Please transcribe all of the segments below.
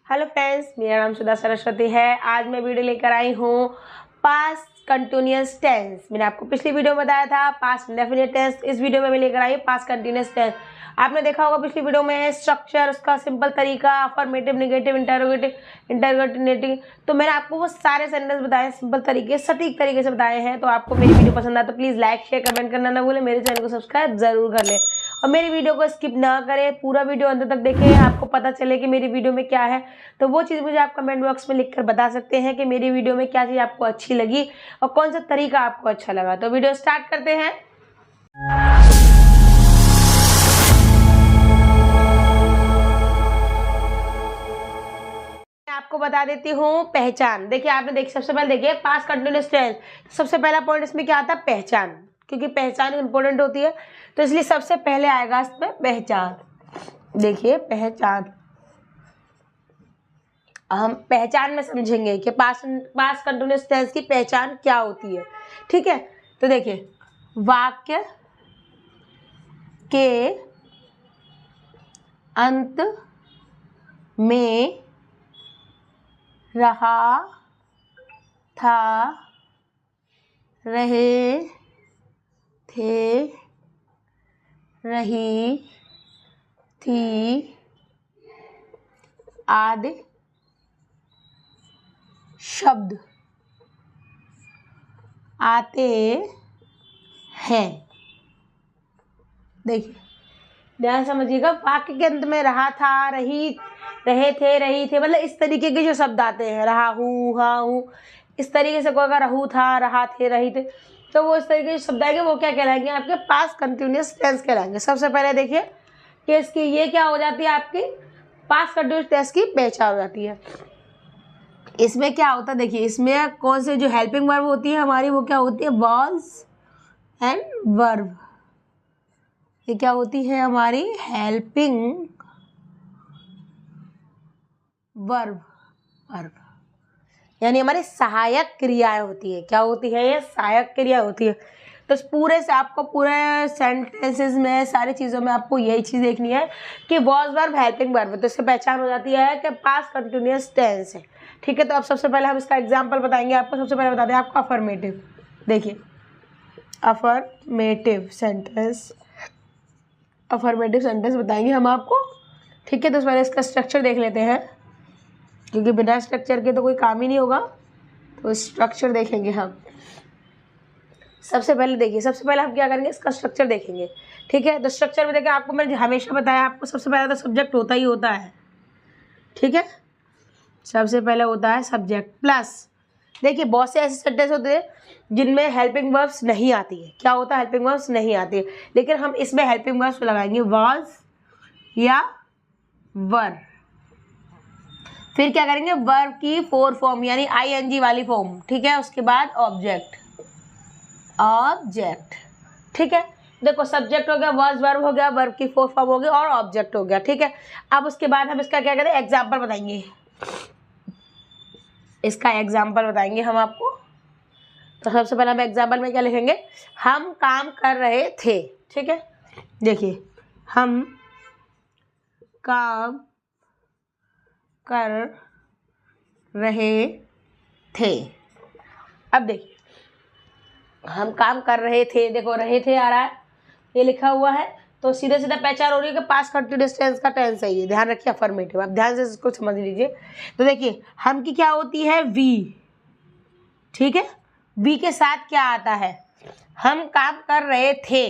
Hello friends, मेरा नाम सुधा सरस्वती है। आज मैं वीडियो लेकर आई हूँ पास्ट कंटिन्यूअस टेंस। मैंने आपको पिछली वीडियो में बताया था पास्ट इंडेफिनिट टेंस। इस वीडियो में मैं लेकर आई पास्ट कंटिन्यूअस टेंस। आपने देखा होगा पिछली वीडियो में स्ट्रक्चर, उसका सिंपल तरीका, अफर्मेटिव, नेगेटिव, इंटरोगेटिव, इंटरोगेटिव। तो मैंने आपको वो सारे सेंटेंस बताए, सिंपल तरीके, सटीक तरीके से बताए हैं। तो आपको मेरी वीडियो पसंद आए तो प्लीज़ लाइक, शेयर, कमेंट करना ना भूलें। मेरे चैनल को सब्सक्राइब जरूर कर लें और मेरी वीडियो को स्किप ना करें, पूरा वीडियो अंत तक देखें, आपको पता चले कि मेरी वीडियो में क्या है। तो वो चीज़ मुझे आप कमेंट बॉक्स में लिखकर बता सकते हैं कि मेरी वीडियो में क्या चीज़ आपको अच्छी लगी और कौन सा तरीका आपको अच्छा लगा। तो वीडियो स्टार्ट करते हैं। आपको बता देती हूँ पहचान। देखिए, आपने देखिए सबसे पहले देखिए पास्ट कंटिन्यूअस टेंस। सबसे पहला पॉइंट इसमें क्या आता है? पहचान, क्योंकि पहचान इंपॉर्टेंट होती है तो इसलिए सबसे पहले आएगा इसमें पहचान। देखिए पहचान, हम पहचान में समझेंगे कि पास्ट कंटिन्यूअस टेंस की पहचान क्या होती है। ठीक है, तो देखिए वाक्य के अंत में रहा था, रहे थे, रही थी आदि शब्द आते हैं। देखिए ध्यान समझिएगा, वाक्य के अंत में रहा था, रहे थे, रही थे, मतलब इस तरीके के जो शब्द आते हैं, रहा हूँ, हाँ हूँ, इस तरीके से कोई अगर रहू था, रहा थे, रही थे, तो वो इस तरीके के शब्द आएंगे, वो क्या कहलाएंगे? आपके पास्ट कंटिन्यूअस टेंस कहलाएंगे। सबसे पहले देखिए कि इसकी ये क्या हो जाती है, आपकी पास्ट कंटिन्यूअस टेंस की पहचान हो जाती है। इसमें क्या होता है? देखिए इसमें कौन से जो हेल्पिंग वर्ब होती है हमारी, वो क्या होती है? Was and verb. ये क्या होती है हमारी? हेल्पिंग वर्ब, यानी हमारी सहायक क्रियाएं होती है। क्या होती है? ये सहायक क्रिया होती है। तो पूरे से आपको पूरे सेंटेंसेस में, सारी चीज़ों में आपको यही चीज़ देखनी है कि वॉज वर्ब, हेल्पिंग वर्ब, तो इससे पहचान हो जाती है कि पास्ट कंटिन्यूअस टेंस है। ठीक है, तो अब सबसे पहले हम इसका एग्जाम्पल बताएंगे आपको। सबसे पहले बता दें आपको अफर्मेटिव। देखिए अफर्मेटिव सेंटेंस, अफर्मेटिव सेंटेंस बताएंगे हम आपको। ठीक है, तो पहले इसका स्ट्रक्चर देख लेते हैं, क्योंकि बिना स्ट्रक्चर के तो कोई काम ही नहीं होगा। तो स्ट्रक्चर देखेंगे हम। सबसे पहले देखिए, सबसे पहले हम क्या करेंगे? इसका स्ट्रक्चर देखेंगे। ठीक है, तो स्ट्रक्चर में देखिए, आपको मैंने हमेशा बताया, आपको सबसे पहले तो सब्जेक्ट होता ही होता है। ठीक है, सबसे पहले होता है सब्जेक्ट प्लस। देखिए बहुत से ऐसे सेंटेंस होते हैं जिनमें हेल्पिंग वर्ब्स नहीं आती है। क्या होता है? हेल्पिंग वर्ब्स नहीं आती है, लेकिन हम इसमें हेल्पिंग वर्ब्स लगाएंगे वाज या वर। फिर क्या करेंगे? वर्ब की फोर फॉर्म, यानी आईएनजी वाली फॉर्म। ठीक है, उसके बाद ऑब्जेक्ट, ऑब्जेक्ट। ठीक है, देखो सब्जेक्ट हो गया, वर्ब वर्ब हो गया, वर्ब की फोर फॉर्म हो गई और ऑब्जेक्ट हो गया। ठीक है, अब उसके बाद हम इसका क्या कहते हैं? एग्जाम्पल बताएंगे। इसका एग्जाम्पल बताएंगे हम आपको। तो सबसे पहले हम एग्जाम्पल में क्या लिखेंगे? हम काम कर रहे थे। ठीक है, देखिए हम काम कर रहे थे। अब देखिए हम काम कर रहे थे, देखो रहे थे आ रहा है, ये लिखा हुआ है, तो सीधे सीधा पहचान हो रही है कि पास्ट कंटिन्यूअस टेंस का टेंस है ये। ध्यान रखिए अफर्मेटिव, आप ध्यान से इसको समझ लीजिए। तो देखिए हम की क्या होती है? वी। ठीक है, वी के साथ क्या आता है? हम काम कर रहे थे।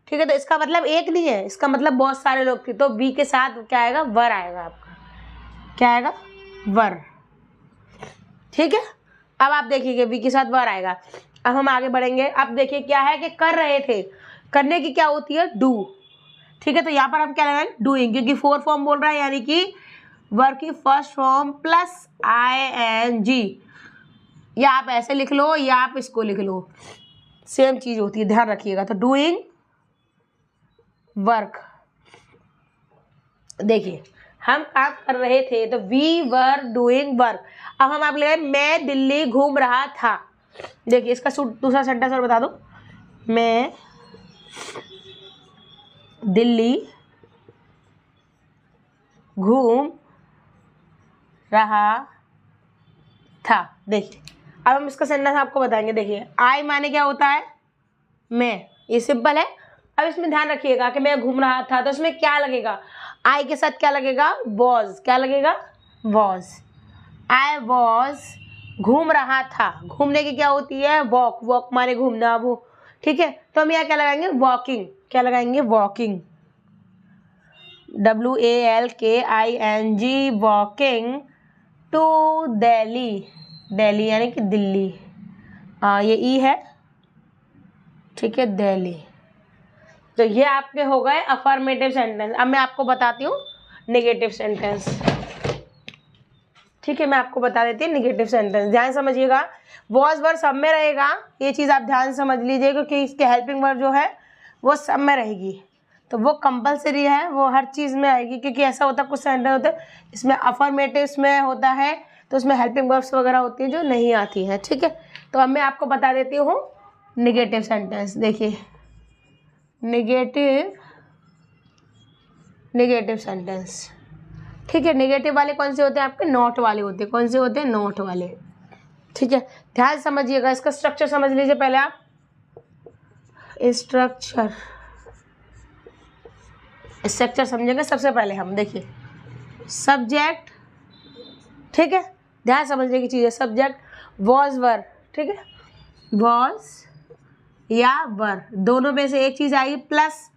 ठीक है, तो इसका मतलब एक नहीं है, इसका मतलब बहुत सारे लोग थे। तो वी के साथ क्या आएगा? वर आएगा आपका। क्या आएगा? वर। ठीक है, अब आप देखिए वी के साथ वर आएगा। अब हम आगे बढ़ेंगे। अब देखिए क्या है कि कर रहे थे, करने की क्या होती है? डू। ठीक है, तो यहाँ पर हम क्या लगाएंगे? डूइंग, क्योंकि फोर फॉर्म बोल रहा है, यानी कि वर्ब की फर्स्ट फॉर्म प्लस आईएनजी। या आप ऐसे लिख लो या आप इसको लिख लो, सेम चीज होती है, ध्यान रखिएगा। तो डूइंग वर्क। देखिए हम काम कर रहे थे, तो वी वर डूइंग वर्क। अब हम आप ले मैं दिल्ली घूम रहा था। देखिए इसका दूसरा सेंटेंस और बता दो। मैं दिल्ली घूम रहा था। देखिए अब हम इसका सेंटेंस आपको बताएंगे। देखिए आई माने क्या होता है, मैं, ये सिंपल है। अब इसमें ध्यान रखिएगा कि मैं घूम रहा था, तो इसमें क्या लगेगा, आई के साथ क्या लगेगा, वॉज। क्या लगेगा, वॉज। आई वॉज घूम रहा था, घूमने की क्या होती है, वॉक। वॉक माने घूमना, वो ठीक है। तो हम यहाँ क्या लगाएंगे, वॉकिंग। क्या लगाएंगे, walking, WALKING, walking to Delhi. Delhi यानी कि दिल्ली, ये ई है, ठीक है, दिल्ली। तो ये आपके हो गए अफर्मेटिव सेंटेंस। अब मैं आपको बताती हूँ नेगेटिव सेंटेंस, ठीक है। मैं आपको बता देती हूँ नेगेटिव सेंटेंस, ध्यान समझिएगा। वॉज वर्ड सब में रहेगा, ये चीज़ आप ध्यान समझ लीजिए, क्योंकि इसके हेल्पिंग वर्ड जो है वो सब में रहेगी। तो वो कंपलसरी है, वो हर चीज़ में आएगी, क्योंकि ऐसा होता है कुछ सेंटेंस होते हैं इसमें अफर्मेटिव में होता है, तो उसमें हेल्पिंग वर्ब्स वगैरह होती हैं जो नहीं आती हैं, ठीक है। तो अब मैं आपको बता देती हूँ नेगेटिव सेंटेंस। देखिए नेगेटिव सेंटेंस, ठीक है। नेगेटिव वाले कौन से होते हैं आपके, नॉट वाले होते हैं। कौन से होते हैं, नॉट वाले, ठीक है। ध्यान समझिएगा, इसका स्ट्रक्चर समझ लीजिए पहले आप। स्ट्रक्चर समझेंगे सबसे पहले हम। देखिए सब्जेक्ट, ठीक है, ध्यान समझने की चीज़ है। सब्जेक्ट वॉज वर, ठीक है, वॉज या वर दोनों में से एक चीज़ आएगी, प्लस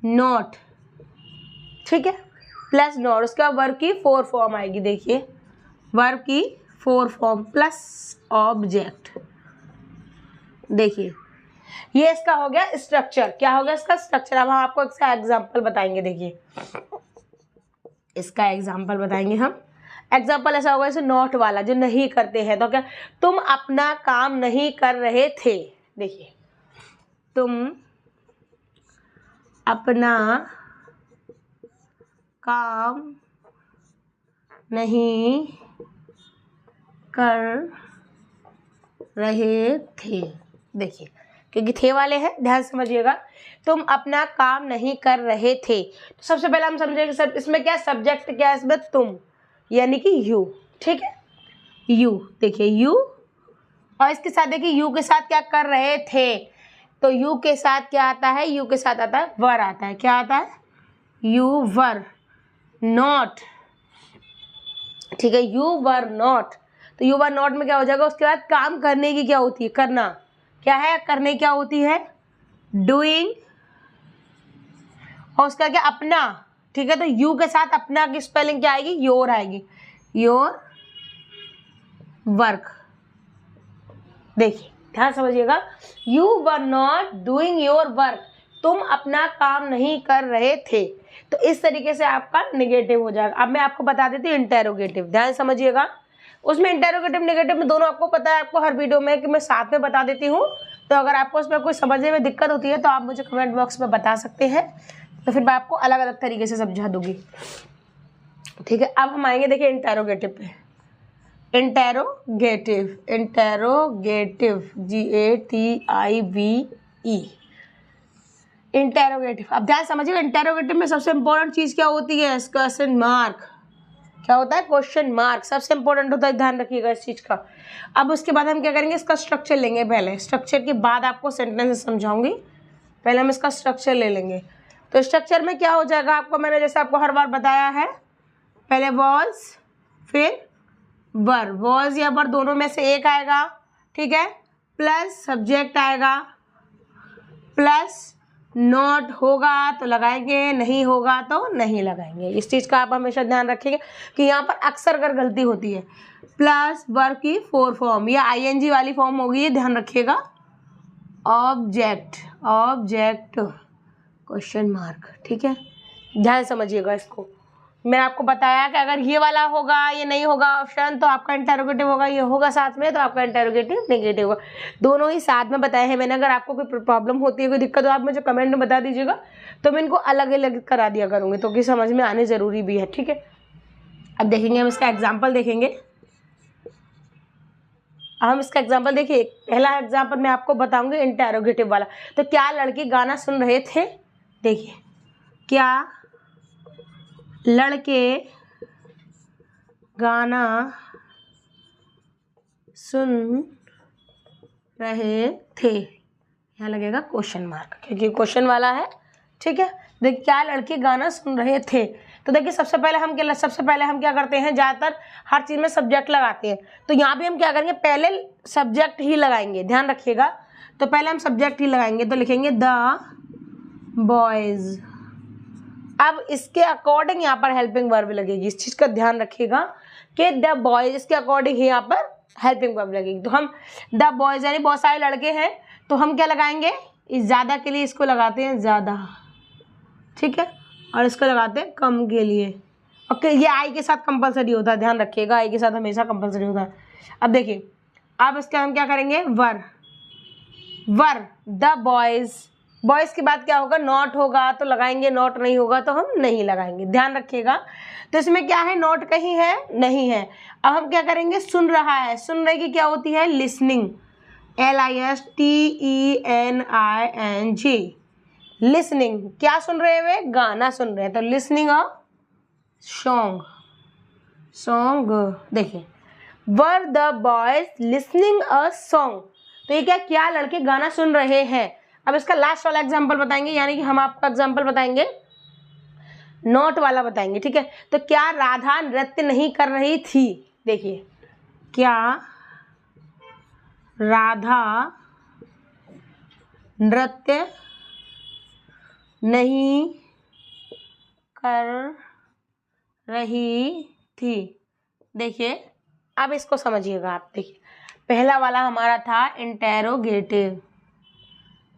नॉट, ठीक है, प्लस नॉट। उसके बाद वर्ब की 4 फॉर्म आएगी। देखिए वर्ब की 4 फॉर्म प्लस ऑब्जेक्ट। देखिए ये इसका हो गया स्ट्रक्चर। क्या हो गया इसका स्ट्रक्चर। अब हम आपको इसका एग्जाम्पल बताएंगे। देखिए इसका एग्जाम्पल बताएंगे हम। एग्जाम्पल ऐसा होगा जैसे नॉट वाला जो नहीं करते हैं, तो क्या, तुम अपना काम नहीं कर रहे थे। देखिए तुम अपना काम नहीं कर रहे थे। देखिए क्योंकि थे वाले हैं, ध्यान समझिएगा। तुम अपना काम नहीं कर रहे थे, तो सबसे पहले हम समझेंगे सब इसमें क्या सब्जेक्ट, क्या है इसमें, तुम यानी कि यू, ठीक है, यू। देखिए यू, और इसके साथ देखिए यू के साथ क्या कर रहे थे, तो यू के साथ क्या आता है, यू के साथ आता है वर आता है। क्या आता है, यू वर नॉट, ठीक है, यू वर नॉट। तो यू वर नॉट में क्या हो जाएगा, उसके बाद काम करने की क्या होती है, करना। क्या है, करने क्या होती है, डूइंग, और उसका क्या, अपना, ठीक है। तो यू के साथ अपना की स्पेलिंग क्या आएगी, योर आएगी, योर वर्क। देखिए ध्यान समझिएगा, you were not doing your work, तुम अपना काम नहीं कर रहे थे। तो इस तरीके से आपका नेगेटिव हो जाएगा। अब मैं आपको बता देती हूँ इंटेरोगेटिव, ध्यान समझिएगा। उसमें इंटेरोगेटिव नेगेटिव में दोनों आपको पता है, आपको हर वीडियो में कि मैं साथ में बता देती हूँ। तो अगर आपको उसमें कोई समझने में दिक्कत होती है तो आप मुझे कमेंट बॉक्स में बता सकते हैं, तो फिर मैं आपको अलग अलग तरीके से समझा दूंगी, ठीक है। अब हम आएंगे देखिए इंटेरोगेटिव पे। Interrogative, interrogative GATIVE, interrogative. अब ध्यान समझिए, इंटेरोगेटिव में सबसे इंपॉर्टेंट चीज़ क्या होती है, क्वेश्चन मार्क। क्या होता है, क्वेश्चन मार्क सबसे इंपॉर्टेंट होता है, ध्यान रखिएगा इस चीज़ का। अब उसके बाद हम क्या करेंगे, इसका स्ट्रक्चर लेंगे पहले, स्ट्रक्चर के बाद आपको सेंटेंस समझाऊंगी। पहले हम इसका स्ट्रक्चर ले लेंगे। तो स्ट्रक्चर में क्या हो जाएगा आपको, मैंने जैसे आपको हर बार बताया है, पहले वॉज, फिर वर। वॉज या वर दोनों में से एक आएगा, ठीक है, प्लस सब्जेक्ट आएगा, प्लस नॉट होगा तो लगाएंगे, नहीं होगा तो नहीं लगाएंगे। इस चीज़ का आप हमेशा ध्यान रखिएगा कि यहाँ पर अक्सर अगर गलती होती है, प्लस वर्ब की 4 फॉर्म या ING वाली फॉर्म होगी, ये ध्यान रखिएगा। ऑब्जेक्ट, ऑब्जेक्ट क्वेश्चन मार्क, ठीक है, ध्यान समझिएगा इसको। मैंने आपको बताया कि अगर ये वाला होगा, ये नहीं होगा ऑप्शन, तो आपका इंटेरोगेटिव होगा, ये होगा साथ में तो आपका इंटेरोगेटिव नेगेटिव होगा। दोनों ही साथ में बताए हैं मैंने। अगर आपको कोई प्रॉब्लम होती है, कोई दिक्कत हो, आप मुझे कमेंट में बता दीजिएगा, तो मैं इनको अलग अलग करा दिया करूँगी, तो कि समझ में आने ज़रूरी भी है, ठीक है। अब देखेंगे हम इसका एग्जाम्पल देखेंगे। हम इसका एग्जाम्पल देखिए, पहला एग्जाम्पल मैं आपको बताऊँगी इंटेरोगेटिव वाला। तो क्या लड़के गाना सुन रहे थे, देखिए क्या लड़के गाना सुन रहे थे, यहाँ लगेगा क्वेश्चन मार्क क्योंकि क्वेश्चन वाला है। ठीक है, देखिए क्या लड़के गाना सुन रहे थे। तो देखिए सबसे पहले हम क्या करते हैं, ज़्यादातर हर चीज़ में सब्जेक्ट लगाते हैं। तो यहाँ भी हम क्या करेंगे, पहले सब्जेक्ट ही लगाएंगे, ध्यान रखिएगा। तो पहले हम सब्जेक्ट ही लगाएंगे, तो लिखेंगे द बॉयज़। अब इसके अकॉर्डिंग यहाँ पर हेल्पिंग वर्ब लगेगी, इस चीज़ का ध्यान रखिएगा कि द बॉयज़, इसके अकॉर्डिंग ही यहाँ पर हेल्पिंग वर्ब लगेगी। तो हम द बॉयज़ यानी बहुत सारे लड़के हैं, तो हम क्या लगाएंगे, इस ज़्यादा के लिए इसको लगाते हैं ज़्यादा, ठीक है, और इसको लगाते हैं कम के लिए। ओके, ये आई के साथ कंपलसरी होता है, ध्यान रखिएगा, आई के साथ हमेशा कंपलसरी होता है। अब देखिए, अब इसका हम क्या करेंगे, वर द बॉयज़। बॉयज़ के बाद क्या होगा, नॉट होगा तो लगाएंगे, नॉट नहीं होगा तो हम नहीं लगाएंगे, ध्यान रखिएगा। तो इसमें क्या है, नॉट कहीं है, नहीं है। अब हम क्या करेंगे, सुन रहा है, सुनने की क्या होती है, लिसनिंग, LISTENING, लिसनिंग। क्या सुन रहे हैं वे, गाना सुन रहे हैं, तो लिसनिंग अ सॉन्ग। देखिए, were the boys listening a song, तो ये क्या लड़के गाना सुन रहे हैं। अब इसका लास्ट वाला एग्जाम्पल बताएंगे, यानी कि हम आपको एग्जाम्पल बताएंगे, नोट वाला बताएंगे, ठीक है। तो क्या राधा नृत्य नहीं कर रही थी, देखिए, क्या राधा नृत्य नहीं कर रही थी। देखिए, अब इसको समझिएगा आप। देखिए, पहला वाला हमारा था इंटेरोगेटिव,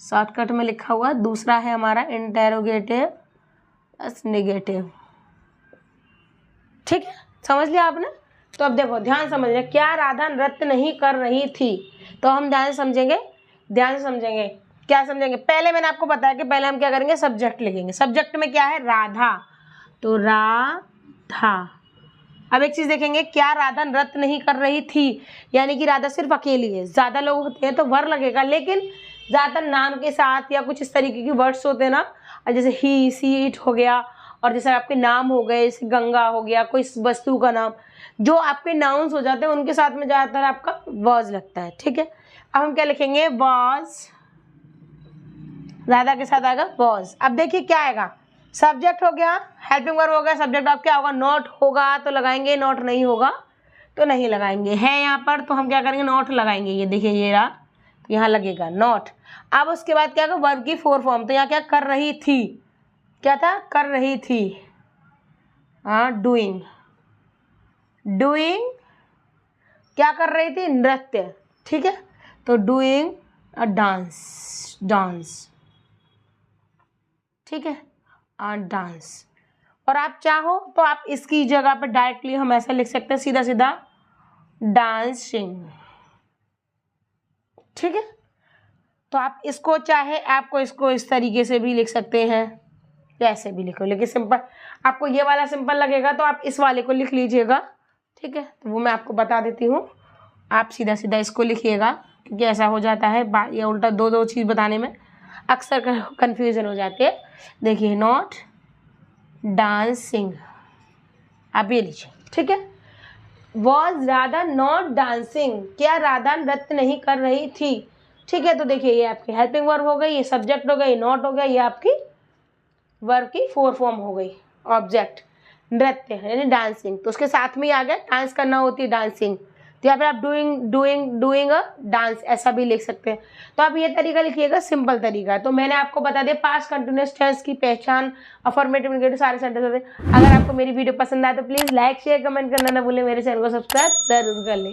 शॉर्टकट में लिखा हुआ, दूसरा है हमारा इंटेरोगेटिव प्लस नेगेटिव, ठीक है, समझ लिया आपने। तो अब देखो, ध्यान समझिए, क्या राधा नृत्य नहीं कर रही थी, तो हम ध्यान से समझेंगे, क्या समझेंगे। पहले मैंने आपको बताया कि पहले हम क्या करेंगे, सब्जेक्ट लिखेंगे। सब्जेक्ट में क्या है, राधा, तो राधा। अब एक चीज़ देखेंगे, क्या राधा नृत्य नहीं कर रही थी, यानी कि राधा सिर्फ अकेली है। ज़्यादा लोग होते हैं तो वर लगेगा, लेकिन ज़्यादातर नाम के साथ या कुछ इस तरीके के वर्ड्स होते हैं ना, जैसे ही, सी, इट हो गया, और जैसे आपके नाम हो गए, जैसे गंगा हो गया, कोई वस्तु का नाम, जो आपके नाउन्स हो जाते हैं उनके साथ में ज़्यादातर आपका वॉज लगता है, ठीक है। अब हम क्या लिखेंगे, वॉज, राधा के साथ आएगा वॉज। अब देखिए क्या आएगा, सब्जेक्ट हो गया, हेल्पिंग वर्ब हो गया, सब्जेक्ट। अब क्या होगा, नॉट होगा तो लगाएंगे, नॉट नहीं होगा तो नहीं लगाएंगे। है यहाँ पर तो हम क्या करेंगे, नॉट लगाएंगे। ये देखिए, ये रहा, यहाँ लगेगा नॉट। अब उसके बाद क्या होगा, वर्ब की 4 फॉर्म। तो यहाँ क्या कर रही थी, क्या था, कर रही थी, हाँ, डूइंग, क्या कर रही थी, नृत्य, ठीक है। तो डूइंग अ डांस, ठीक है, डांस। और आप चाहो तो आप इसकी जगह पर डायरेक्टली हम ऐसा लिख सकते हैं, सीधा सीधा डांसिंग, ठीक है। तो आप इसको चाहे आपको इसको इस तरीके से भी लिख सकते हैं, ऐसे भी लिखो, लेकिन सिंपल आपको ये वाला सिंपल लगेगा तो आप इस वाले को लिख लीजिएगा, ठीक है। तो वो मैं आपको बता देती हूँ, आप सीधा सीधा इसको लिखिएगा, क्योंकि ऐसा हो जाता है, ये उल्टा दो चीज़ बताने में अक्सर कन्फ्यूज़न हो जाती है। देखिए, नॉट डांसिंग, आप ये लीजिए, ठीक है। वॉज राधा नॉट डांसिंग, क्या राधा नृत्य नहीं कर रही थी, ठीक है। तो देखिए, ये आपकी हेल्पिंग वर्ब हो गई, ये सब्जेक्ट हो गई, ये नॉट हो गया, ये आपकी वर्ब की 4 फॉर्म हो गई। ऑब्जेक्ट नृत्य यानी डांसिंग, तो उसके साथ में ही आ गया, डांस करना होती है डांसिंग, तो यहाँ पे आप डूइंग अ डांस ऐसा भी लिख सकते हैं। तो आप ये तरीका लिखिएगा, सिंपल तरीका। तो मैंने आपको बता दिया पास्ट कंटिन्यूअस टेंस की पहचान, अफर्मेटिव नेगेटिव सारे सेंटेंस होते हैं। अगर आपको मेरी वीडियो पसंद आए तो प्लीज़ लाइक शेयर कमेंट करना ना भूलें, मेरे चैनल को सब्सक्राइब जरूर कर लें।